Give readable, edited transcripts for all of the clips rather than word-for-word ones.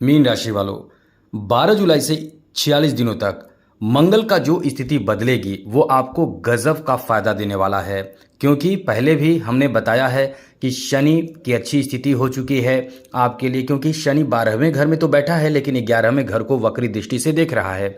Mean राशि वालों, 12 जुलाई से 46 दिनों तक मंगल का जो स्थिति बदलेगी वो आपको गजब का फायदा देने वाला है। क्योंकि पहले भी हमने बताया है कि शनि की अच्छी स्थिति हो चुकी है आपके लिए, क्योंकि शनि 12वें घर में तो बैठा है लेकिन 11वें घर को वक्री दृष्टि से देख रहा है।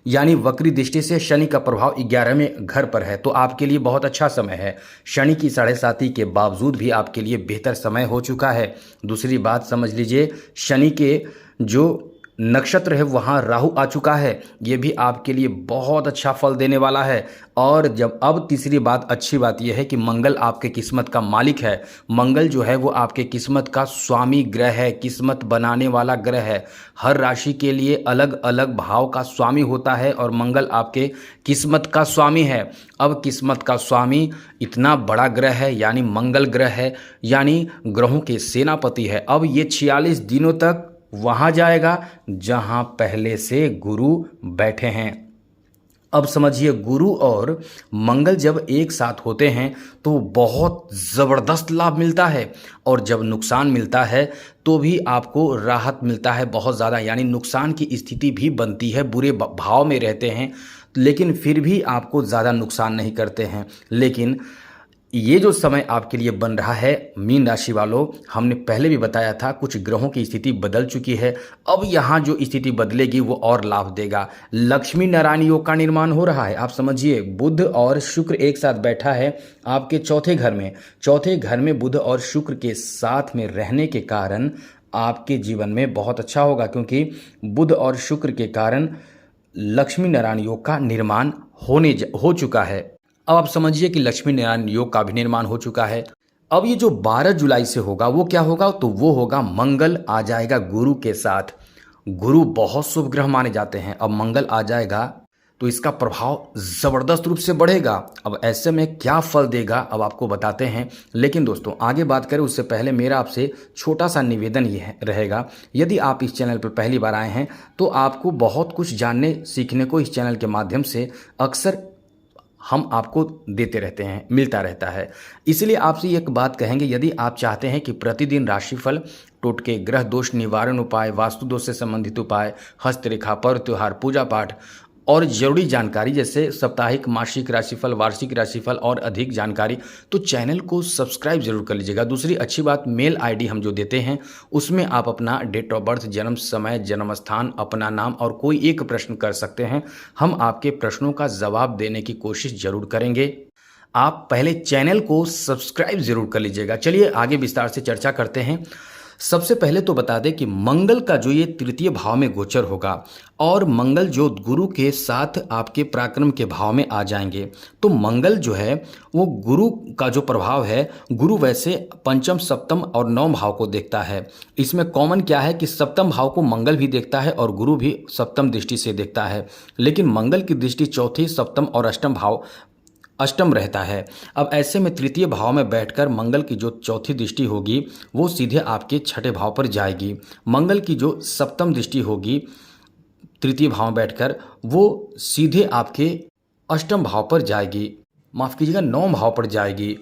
यानी वक्री दृष्टि से शनि का प्रभाव 11वें घर पर है, तो आपके लिए बहुत अच्छा समय है। शनि की 7.5 के बावजूद भी आपके लिए बेहतर समय हो चुका है। दूसरी बात समझ लीजिए, शनि के जो नक्षत्र है वहाँ राहु आ चुका है, ये भी आपके लिए बहुत अच्छा फल देने वाला है। और जब अब तीसरी बात, अच्छी बात यह है कि मंगल आपके किस्मत का मालिक है। मंगल जो है वो आपके किस्मत का स्वामी ग्रह है, किस्मत बनाने वाला ग्रह है। हर राशि के लिए अलग अलग भाव का स्वामी होता है और मंगल आपके किस्मत का स्वामी है। अब किस्मत का स्वामी इतना बड़ा ग्रह है, यानी मंगल ग्रह है, यानी ग्रहों के सेनापति है। अब ये 46 दिनों तक वहां जाएगा जहां पहले से गुरु बैठे हैं। अब समझिए, गुरु और मंगल जब एक साथ होते हैं तो बहुत ज़बरदस्त लाभ मिलता है, और जब नुकसान मिलता है तो भी आपको राहत मिलता है बहुत ज़्यादा। यानी नुकसान की स्थिति भी बनती है, बुरे भाव में रहते हैं लेकिन फिर भी आपको ज़्यादा नुकसान नहीं करते हैं। लेकिन ये जो समय आपके लिए बन रहा है मीन राशि वालों, हमने पहले भी बताया था कुछ ग्रहों की स्थिति बदल चुकी है। अब यहाँ जो स्थिति बदलेगी वो और लाभ देगा। लक्ष्मी नारायण योग का निर्माण हो रहा है। आप समझिए, बुध और शुक्र एक साथ बैठा है आपके चौथे घर में। चौथे घर में बुध और शुक्र के साथ में रहने के कारण आपके जीवन में बहुत अच्छा होगा, क्योंकि बुध और शुक्र के कारण लक्ष्मी नारायण योग का निर्माण हो चुका है। अब आप समझिए कि लक्ष्मी नारायण योग का भी निर्माण हो चुका है। अब ये जो 12 जुलाई से होगा वो क्या होगा, तो वो होगा मंगल आ जाएगा गुरु के साथ। गुरु बहुत शुभ ग्रह माने जाते हैं। अब मंगल आ जाएगा तो इसका प्रभाव ज़बरदस्त रूप से बढ़ेगा। अब ऐसे में क्या फल देगा अब आपको बताते हैं, लेकिन दोस्तों आगे बात करें उससे पहले मेरा आपसे छोटा सा निवेदन ये रहेगा, यदि आप इस चैनल पर पहली बार आए हैं तो आपको बहुत कुछ जानने सीखने को इस चैनल के माध्यम से अक्सर हम आपको देते रहते हैं, मिलता रहता है। इसलिए आपसे एक बात कहेंगे, यदि आप चाहते हैं कि प्रतिदिन राशिफल, टोटके, ग्रह दोष निवारण उपाय, वास्तु दोष से संबंधित उपाय, हस्तरेखा, पर्व त्योहार, पूजा पाठ और जरूरी जानकारी जैसे साप्ताहिक, मासिक राशिफल, वार्षिक राशिफल और अधिक जानकारी, तो चैनल को सब्सक्राइब जरूर कर लीजिएगा। दूसरी अच्छी बात, मेल आईडी हम जो देते हैं उसमें आप अपना डेट ऑफ बर्थ, जन्म समय, जन्म स्थान, अपना नाम और कोई एक प्रश्न कर सकते हैं। हम आपके प्रश्नों का जवाब देने की कोशिश जरूर करेंगे। आप पहले चैनल को सब्सक्राइब जरूर कर लीजिएगा। चलिए आगे विस्तार से चर्चा करते हैं। सबसे पहले तो बता दें कि मंगल का जो ये तृतीय भाव में गोचर होगा और मंगल जो गुरु के साथ आपके पराक्रम के भाव में आ जाएंगे, तो मंगल जो है वो गुरु का जो प्रभाव है, गुरु वैसे पंचम, सप्तम और नवम भाव को देखता है। इसमें कॉमन क्या है कि सप्तम भाव को मंगल भी देखता है और गुरु भी सप्तम दृष्टि से देखता है, लेकिन मंगल की दृष्टि चौथी, सप्तम और अष्टम रहता है। अब ऐसे में तृतीय भाव में बैठकर मंगल की जो चौथी दृष्टि होगी वो सीधे आपके छठे भाव पर जाएगी। मंगल की जो सप्तम दृष्टि होगी तृतीय भाव में बैठकर वो सीधे आपके अष्टम भाव पर जाएगी, माफ कीजिएगा नवम भाव पर जाएगी,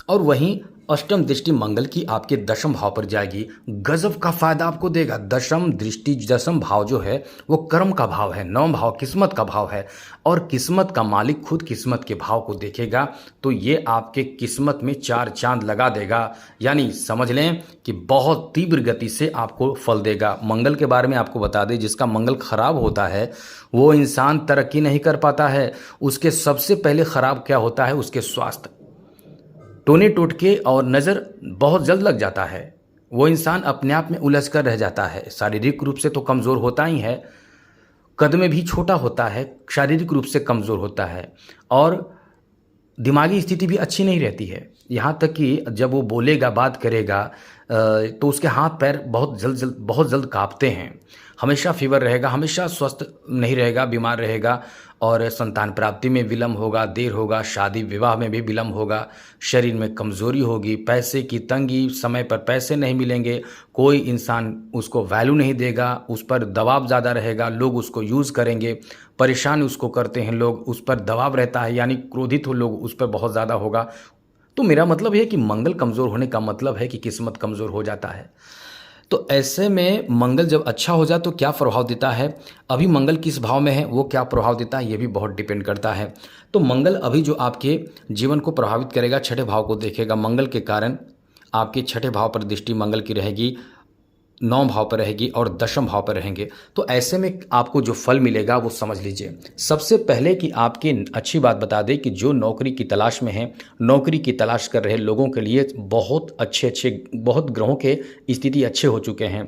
और वहीं अष्टम दृष्टि मंगल की आपके दशम भाव पर जाएगी। गजब का फायदा आपको देगा। दशम दृष्टि, दशम भाव जो है वो कर्म का भाव है, नवम भाव किस्मत का भाव है, और किस्मत का मालिक खुद किस्मत के भाव को देखेगा तो ये आपके किस्मत में चार चांद लगा देगा। यानी समझ लें कि बहुत तीव्र गति से आपको फल देगा। मंगल के बारे में आपको बता दें, जिसका मंगल खराब होता है वो इंसान तरक्की नहीं कर पाता है। उसके सबसे पहले खराब क्या होता है, उसके स्वास्थ्य, टोने टोटके और नज़र बहुत जल्द लग जाता है। वो इंसान अपने आप में उलझ कर रह जाता है। शारीरिक रूप से तो कमज़ोर होता ही है, कद में भी छोटा होता है, शारीरिक रूप से कमज़ोर होता है, और दिमागी स्थिति भी अच्छी नहीं रहती है। यहाँ तक कि जब वो बोलेगा, बात करेगा तो उसके हाथ पैर बहुत जल्द कांपते हैं। हमेशा फीवर रहेगा, हमेशा स्वस्थ नहीं रहेगा, बीमार रहेगा, और संतान प्राप्ति में विलम्ब होगा, देर होगा, शादी विवाह में भी विलम्ब होगा, शरीर में कमज़ोरी होगी, पैसे की तंगी, समय पर पैसे नहीं मिलेंगे, कोई इंसान उसको वैल्यू नहीं देगा, उस पर दबाव ज़्यादा रहेगा, लोग उसको यूज़ करेंगे, परेशान उसको करते हैं लोग, उस पर दबाव रहता है, यानी क्रोधित हो लोग उस पर बहुत ज़्यादा होगा। तो मेरा मतलब है कि मंगल कमज़ोर होने का मतलब है कि किस्मत कमज़ोर हो जाता है। तो ऐसे में मंगल जब अच्छा हो जाए तो क्या प्रभाव देता है, अभी मंगल किस भाव में है वो क्या प्रभाव देता है, ये भी बहुत डिपेंड करता है। तो मंगल अभी जो आपके जीवन को प्रभावित करेगा, छठे भाव को देखेगा, मंगल के कारण आपके छठे भाव पर दृष्टि मंगल की रहेगी, 9 भाव पर रहेगी और 10वें भाव पर रहेंगे। तो ऐसे में आपको जो फल मिलेगा वो समझ लीजिए। सबसे पहले कि आपकी अच्छी बात बता दें कि जो नौकरी की तलाश में है, नौकरी की तलाश कर रहे लोगों के लिए बहुत अच्छे बहुत ग्रहों के स्थिति अच्छे हो चुके हैं,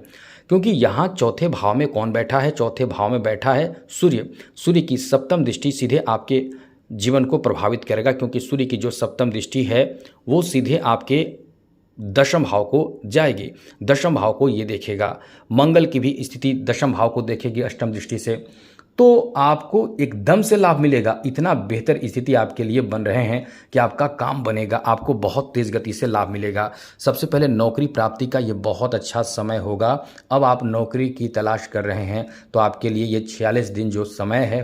क्योंकि यहाँ चौथे भाव में कौन बैठा है, चौथे भाव में बैठा है सूर्य। सूर्य की सप्तम दृष्टि सीधे आपके जीवन को प्रभावित करेगा, क्योंकि सूर्य की जो सप्तम दृष्टि है वो सीधे आपके 10वें भाव को जाएगी, 10वें भाव को ये देखेगा। मंगल की भी स्थिति 10वें भाव को देखेगी अष्टम दृष्टि से। तो आपको एकदम से लाभ मिलेगा, इतना बेहतर स्थिति आपके लिए बन रहे हैं कि आपका काम बनेगा, आपको बहुत तेज़ गति से लाभ मिलेगा। सबसे पहले नौकरी प्राप्ति का ये बहुत अच्छा समय होगा। अब आप नौकरी की तलाश कर रहे हैं तो आपके लिए ये 46 दिन जो समय है,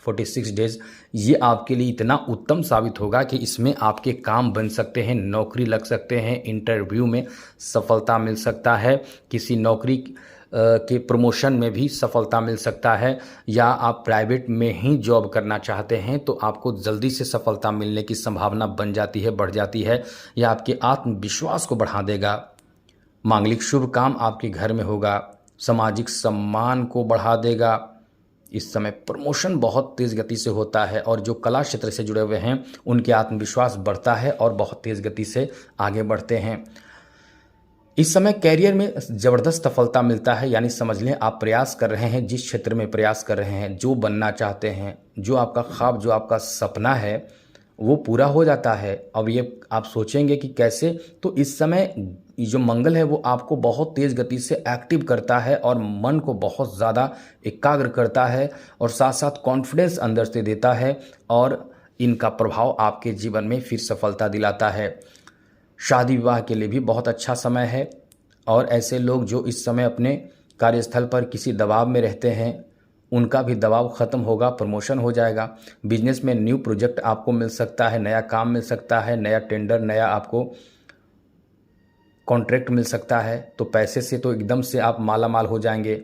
46 डेज, ये आपके लिए इतना उत्तम साबित होगा कि इसमें आपके काम बन सकते हैं, नौकरी लग सकते हैं, इंटरव्यू में सफलता मिल सकता है, किसी नौकरी के प्रमोशन में भी सफलता मिल सकता है, या आप प्राइवेट में ही जॉब करना चाहते हैं तो आपको जल्दी से सफलता मिलने की संभावना बन जाती है, बढ़ जाती है। यह आपके आत्मविश्वास को बढ़ा देगा। मांगलिक शुभ काम आपके घर में होगा, सामाजिक सम्मान को बढ़ा देगा। इस समय प्रमोशन बहुत तेज़ गति से होता है और जो कला क्षेत्र से जुड़े हुए हैं उनके आत्मविश्वास बढ़ता है और बहुत तेज़ गति से आगे बढ़ते हैं। इस समय कैरियर में ज़बरदस्त सफलता मिलता है, यानी समझ लें आप प्रयास कर रहे हैं, जिस क्षेत्र में प्रयास कर रहे हैं, जो बनना चाहते हैं, जो आपका ख्वाब, जो आपका सपना है वो पूरा हो जाता है। अब ये आप सोचेंगे कि कैसे, तो इस समय जो मंगल है वो आपको बहुत तेज़ गति से एक्टिव करता है और मन को बहुत ज़्यादा एकाग्र करता है और साथ साथ कॉन्फिडेंस अंदर से देता है और इनका प्रभाव आपके जीवन में फिर सफलता दिलाता है। शादी विवाह के लिए भी बहुत अच्छा समय है और ऐसे लोग जो इस समय अपने कार्यस्थल पर किसी दबाव में रहते हैं उनका भी दबाव ख़त्म होगा, प्रमोशन हो जाएगा। बिजनेस में न्यू प्रोजेक्ट आपको मिल सकता है, नया काम मिल सकता है, नया टेंडर, नया आपको कॉन्ट्रैक्ट मिल सकता है। तो पैसे से तो एकदम से आप माला माल हो जाएंगे।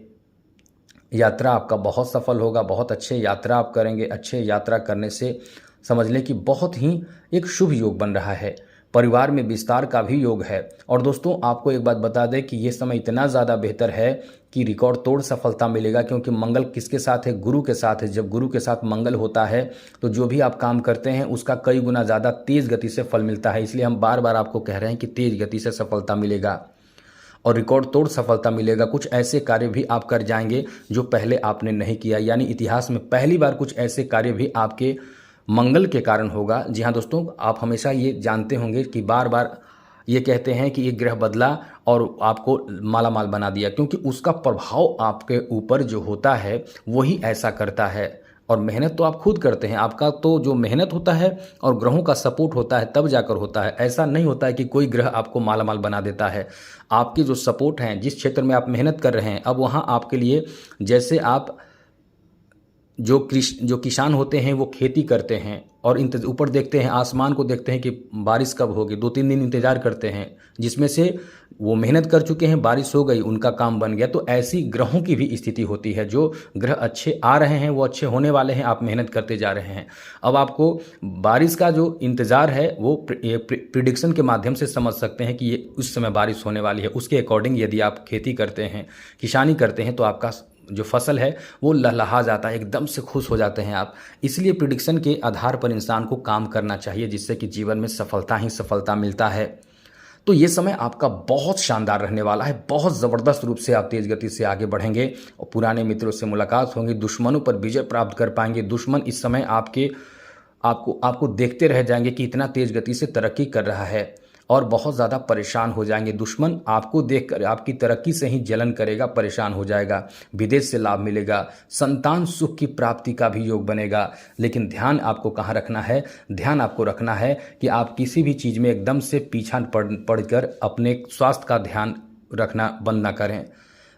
यात्रा आपका बहुत सफल होगा, बहुत अच्छे यात्रा आप करेंगे। अच्छे यात्रा करने से समझ लें कि बहुत ही एक शुभ योग बन रहा है। परिवार में विस्तार का भी योग है। और दोस्तों आपको एक बात बता दें कि ये समय इतना ज़्यादा बेहतर है कि रिकॉर्ड तोड़ सफलता मिलेगा, क्योंकि मंगल किसके साथ है, गुरु के साथ है। जब गुरु के साथ मंगल होता है तो जो भी आप काम करते हैं उसका कई गुना ज़्यादा तेज़ गति से फल मिलता है। इसलिए हम बार बार आपको कह रहे हैं कि तेज़ गति से सफलता मिलेगा और रिकॉर्ड तोड़ सफलता मिलेगा। कुछ ऐसे कार्य भी आप कर जाएंगे जो पहले आपने नहीं किया, यानी इतिहास में पहली बार कुछ ऐसे कार्य भी आपके मंगल के कारण होगा। जी हाँ दोस्तों, आप हमेशा ये जानते होंगे कि बार बार ये कहते हैं कि एक ग्रह बदला और आपको माला माल बना दिया, क्योंकि उसका प्रभाव आपके ऊपर जो होता है वही ऐसा करता है। और मेहनत तो आप खुद करते हैं, आपका तो जो मेहनत होता है और ग्रहों का सपोर्ट होता है तब जाकर होता है। ऐसा नहीं होता है कि कोई ग्रह आपको माला माल बना देता है। आपके जो सपोर्ट हैं, जिस क्षेत्र में आप मेहनत कर रहे हैं, अब वहाँ आपके लिए, जैसे आप जो किसान होते हैं वो खेती करते हैं और ऊपर देखते हैं, आसमान को देखते हैं कि बारिश कब होगी, 2-3 दिन इंतज़ार करते हैं, जिसमें से वो मेहनत कर चुके हैं, बारिश हो गई, उनका काम बन गया। तो ऐसी ग्रहों की भी स्थिति होती है। जो ग्रह अच्छे आ रहे हैं वो अच्छे होने वाले हैं, आप मेहनत करते जा रहे हैं। अब आपको बारिश का जो इंतज़ार है वो प्रिडिक्शन के माध्यम से समझ सकते हैं कि ये उस समय बारिश होने वाली है। उसके अकॉर्डिंग यदि आप खेती करते हैं, किसानी करते हैं, तो आपका जो फसल है वो लहलहा जाता है, एकदम से खुश हो जाते हैं आप। इसलिए प्रिडिक्शन के आधार पर इंसान को काम करना चाहिए, जिससे कि जीवन में सफलता ही सफलता मिलता है। तो ये समय आपका बहुत शानदार रहने वाला है। बहुत ज़बरदस्त रूप से आप तेज़ गति से आगे बढ़ेंगे और पुराने मित्रों से मुलाकात होंगी, दुश्मनों पर विजय प्राप्त कर पाएंगे। दुश्मन इस समय आपको देखते रह जाएंगे कि इतना तेज़ गति से तरक्की कर रहा है और बहुत ज़्यादा परेशान हो जाएंगे। दुश्मन आपको देखकर आपकी तरक्की से ही जलन करेगा, परेशान हो जाएगा। विदेश से लाभ मिलेगा, संतान सुख की प्राप्ति का भी योग बनेगा। लेकिन ध्यान आपको कहाँ रखना है? ध्यान आपको रखना है कि आप किसी भी चीज़ में एकदम से पीछा पड़कर अपने स्वास्थ्य का ध्यान रखना बंद ना करें।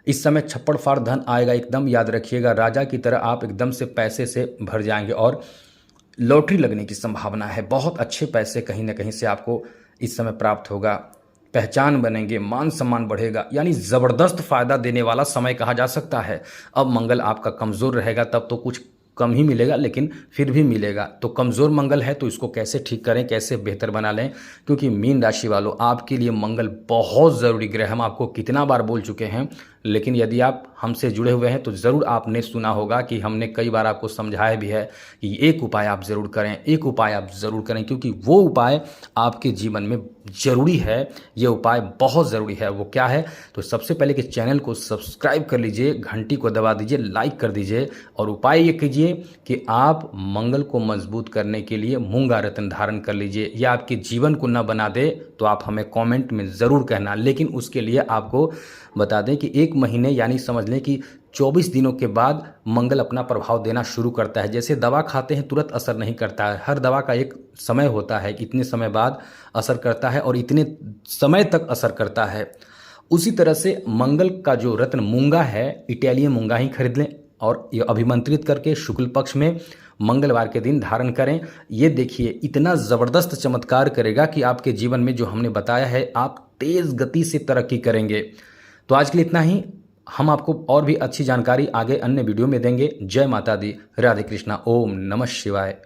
इस समय छप्पड़ फाड़ धन आएगा, एकदम याद रखिएगा। राजा की तरह आप एकदम से पैसे से भर जाएंगे और लॉटरी लगने की संभावना है। बहुत अच्छे पैसे कहीं ना कहीं से आपको इस समय प्राप्त होगा। पहचान बनेंगे, मान सम्मान बढ़ेगा, यानी ज़बरदस्त फ़ायदा देने वाला समय कहा जा सकता है। अब मंगल आपका कमज़ोर रहेगा तब तो कुछ कम ही मिलेगा, लेकिन फिर भी मिलेगा। तो कमज़ोर मंगल है तो इसको कैसे ठीक करें, कैसे बेहतर बना लें? क्योंकि मीन राशि वालों, आपके लिए मंगल बहुत ज़रूरी ग्रह, हम आपको कितना बार बोल चुके हैं, लेकिन यदि आप हमसे जुड़े हुए हैं तो ज़रूर आपने सुना होगा कि हमने कई बार आपको समझाया भी है कि एक उपाय आप ज़रूर करें, एक उपाय आप ज़रूर करें, क्योंकि वो उपाय आपके जीवन में ज़रूरी है। ये उपाय बहुत ज़रूरी है। वो क्या है? तो सबसे पहले कि चैनल को सब्सक्राइब कर लीजिए, घंटी को दबा दीजिए, लाइक कर दीजिए और उपाय ये कीजिए कि आप मंगल को मजबूत करने के लिए मूंगा रत्न धारण कर लीजिए। यह आपके जीवन को न बना दे तो आप हमें कमेंट में ज़रूर कहना, लेकिन उसके लिए आपको बता दें कि 1 महीने यानी समझ लें कि 24 दिनों के बाद मंगल अपना प्रभाव देना शुरू करता है। जैसे दवा खाते हैं तुरंत असर नहीं करता है, हर दवा का एक समय होता है, इतने समय बाद असर करता है और इतने समय तक असर करता है। उसी तरह से मंगल का जो रत्न मूंगा है, इटालियन मूंगा ही खरीद लें और ये अभिमंत्रित करके शुक्ल पक्ष में मंगलवार के दिन धारण करें। ये देखिए इतना ज़बरदस्त चमत्कार करेगा कि आपके जीवन में जो हमने बताया है, आप तेज़ गति से तरक्की करेंगे। तो आज के लिए इतना ही। हम आपको और भी अच्छी जानकारी आगे अन्य वीडियो में देंगे। जय माता दी, राधे कृष्णा, ओम नमः शिवाय।